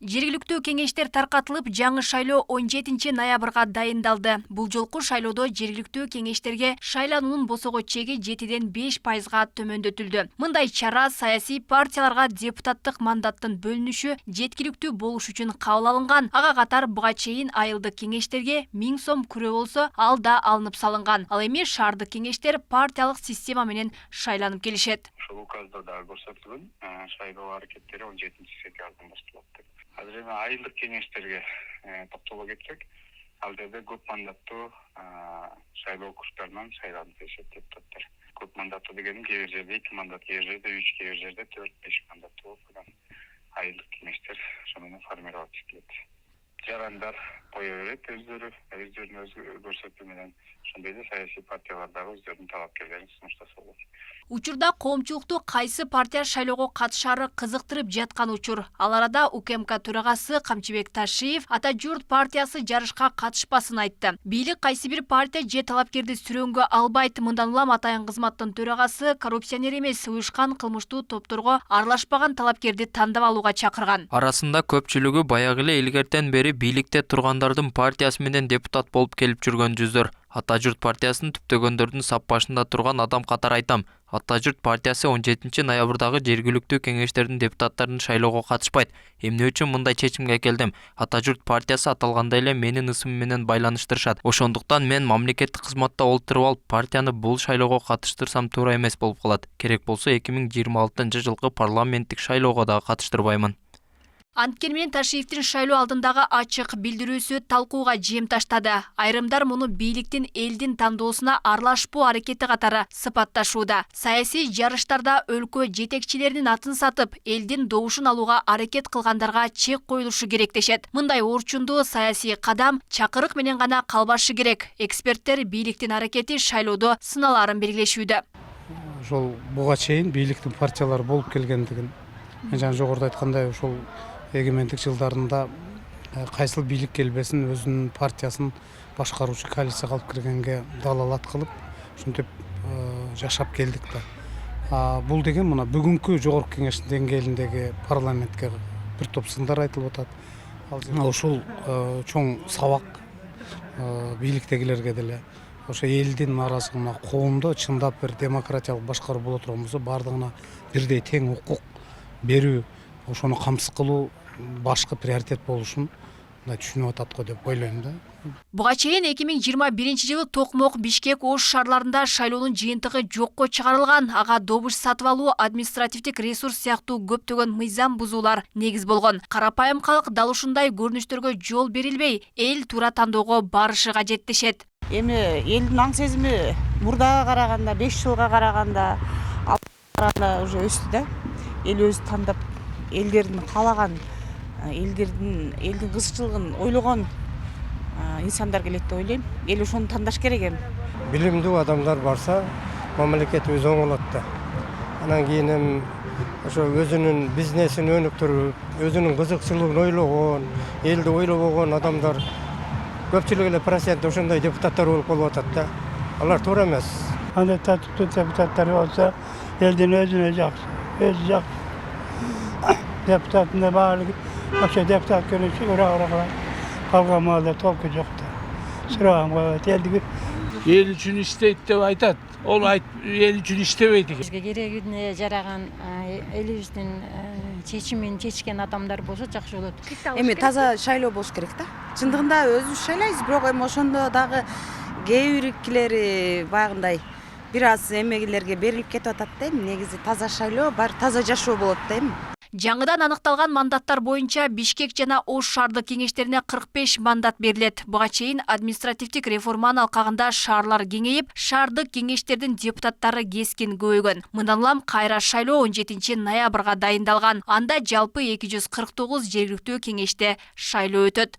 Жергиликтүү кеңештер таркатылып, жаңы шайлоо 17 ноябрга дайындалды. Бул жолку шайлоодо жергиликтүү кеңештерге шайлануунун босого чеги 7ден 5%га төмөндөтүлдү. Мындай чара саясий партияларга депутаттык мандаттын бөлүнүшү жеткиликтүү болуш үчүн кабыл алынган. Ага катар буга чейин айылдык кеңештерге 1000 сом күрөө болсо, ал да алынып салынган. Ал эми шаардык кеңештер партиялык система менен шайланып келишет. Ошол указда да көрсөтүлгөн шайлоо аракеттери 17 сентябрдан башталат деп. Азыр эми айылдык кеңештерге токтоло кетсек, ал жерде көп мандаттуу шайлоо округдарынан шайланып келишет депутаттар. Көп мандаттуу дегеним кээ бир жерде 2 мандат, кээ бир жерде 3, кээ бир жерде 4-5 мандаттуу болуп айылдык кеңештер ошо менен формировать этилет. Жарандар кое берет өздөрүнүн өз көрсөтүү менен, ошондой эле саясий партиялар дагы өздөрүнүн талапкерлерин сунуштаса болот. Учурда коомчулукту кайсы партия шайлоого катышаары кызыктырып жаткан учур. Ал арада УКМК төрагасы Камчыбек Ташиев Ата журт партиясы жарышка катышпасын айтты. Бийлик кайсы бир партия же талапкерди сүрөнгө албайт. Мындан улам атайын кызматтын төрагасы коррупционер эмес, уюшкан кылмыштуу топторго аралашпаган талапкерди тандап алууга чакырган. Арасында көпчүлүгү баягы эле илгертен бери бийликте тургандардын партиясы менен депутат болуп келип жүргөн жүздөр. Ата журт партиясынын түптөгөндөрдүн сап башында турган адам катары айтам. Ата журт партиясы 17 ноябрдагы жергиликтүү кеңештердин депутаттарын шайлоого катышпайт. Эмне үчүн мындай чечимге келдим? Ата журт партиясы аталгандай эле менин ысымым менен байланыштырышат. Ошондуктан мен мамлекеттик кызматта олтуруп алып, партияны бул шайлоого катыштырсам туура эмес болуп калат. Керек болсо 2026-жылкы парламенттик шайлоого да катыштырбаймын. Анткени менен Ташиевдин шайлоо алдындагы ачык билдирүүсү талкууга жем таштады. Айрымдар муну бийликтин элдин тандоосуна аралашпоо аракети катары сыпатташууда. Саясий жарыштарда өлкө жетекчилеринин атын сатып, элдин добушун алууга аракет кылгандарга чек коюлушу керек дешет. Мындай орчундуу саясий кадам чакырык менен гана калбашы керек. Эксперттер бийликтин аракети шайлоодо сыналаарын белгилешүүдө. Ошол буга чейин бийликтин партиялары болуп келгендигин, мен жана жогоруда айткандай, ошол эгемендик жылдарында кайсыл бийлик келбесин өзүнүн партиясын башкаруучу коалицияга алып киргенге далалат кылып, ушинтип жашап келдик да. Бул деген мына бүгүнкү жогорку кеңештин деңгээлиндеги парламентке бир топ сындар айтылып атат. Ушул чоң сабак бийликтегилерге деле ошо элдин арасында коомдо чындап бир демократиялык башкаруу боло турган болсо, бардыгына бирдей тең укук берүү, ошону камсыз кылуу башкы приоритет болушун түшүнүп атат го деп ойлойм да. Буга чейин 2021-жылы Токмок, Бишкек, Ош шаарларында шайлоонун жыйынтыгы жокко чыгарылган. Ага добуш сатып алуу, административдик ресурс сыяктуу көптөгөн мыйзам бузуулар негиз болгон. Карапайым калк дал ушундай көрүнүштөргө жол берилбей, эл туура тандоого барышы кажет дешет. Эми элдин аң сезими мурдага караганда, 5 жылга караганда уже өстү да. Эл өзү тандап, элдердин каалаган, элдин кызыкчылыгын ойлогон инсандар келет деп ойлойм. Эл ошону тандаш керек эми. Билимдүү адамдар барса, мамлекетибиз оңолот да. Анан кийин эми ошо өзүнүн бизнесин өнүктүрүп, өзүнүн кызыкчылыгын ойлогон, элди ойлобогон адамдар көпчүлүк эле процент ошондой депутаттар болуп калып атат да. Алар туура эмес. Андай татыктуу депутаттар болсо, элдин өзүнө жакшы. Өзү жакшы. Депутаттын да баардыгы ошо депутат көрүнүшү ura калган маалда толку жок да. Сураган коет, элдиги эл үчүн иштейт деп айтат. Ол эл үчүн иштебейт экен. Бизге керегине жараган элибиздин чечимин чечкен адамдар болсо жакшы болот. Эми таза шайлоо болуш керек да. Чындыгында өзүбүз шайлайбыз, бирок эми ошондо дагы кээ биркилери баягындай бир аз эмегилерге берилип кетип атат да. Негизи таза шайлоо, бар таза жашоо болот да эми. Жаңыдан аныкталган мандаттар боюнча Бишкек жана Ош шаардык кеңештерине 45 мандат берилет. Буга чейин административдик реформанын алкагында шаарлар кеңейип, шаардык кеңештердин депутаттары кескин көбөйгөн. Мындан улам кайра шайлоо 17 ноябрга дайындалган. Анда жалпы 249 жергиликтүү кеңеште шайлоо өтөт.